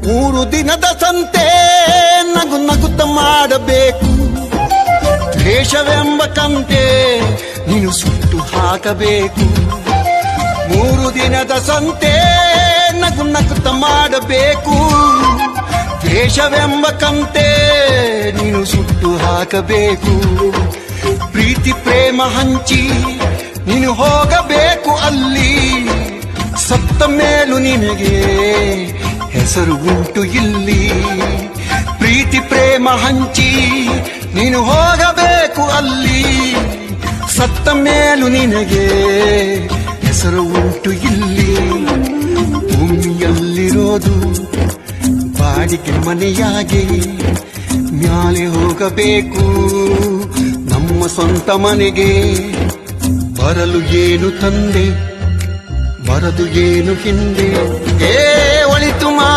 3 ದಿನದ ಸಂತೆ ನಗು ನಗುತ್ತ ಮಾಡಬೇಕು. ದ್ವೇಷವೆಂಬ ಕಂತೆ ನೀನು ಸುಟ್ಟು ಹಾಕಬೇಕು. 3 ದಿನದ ಸಂತೆ ನಗು ನಗುತ್ತ ಮಾಡಬೇಕು. ದ್ವೇಷವೆಂಬ ಕಂತೆ ನೀನು ಸುಟ್ಟು ಹಾಕಬೇಕು. ಪ್ರೀತಿ ಪ್ರೇಮ ಹಂಚಿ ನೀನು ಹೋಗಬೇಕು ಅಲ್ಲಿ. ಸತ್ತ ಮೇಲೂ ನಿನಗೆ ಹೆಸರು ಉಂಟು ಇಲ್ಲಿ. ಪ್ರೀತಿ ಪ್ರೇಮ ಹಂಚಿ ನೀನು ಹೋಗಬೇಕು ಅಲ್ಲಿ. ಸತ್ತ ಮೇಲೂ ನಿನಗೆ ಹೆಸರು ಉಂಟು ಇಲ್ಲಿ. ಭೂಮಿಯಲ್ಲಿರೋದು ಬಾಡಿಗೆ ಮನೆಯಾಗಿ ಮ್ಯಾಲೆ ಹೋಗಬೇಕು ನಮ್ಮ ಸ್ವಂತ ಮನೆಗೆ. ಬರಲು ಏನು ತಂದೆ, ಬರದು ಏನು ಹಿಂದೆ. ಒಳಿತು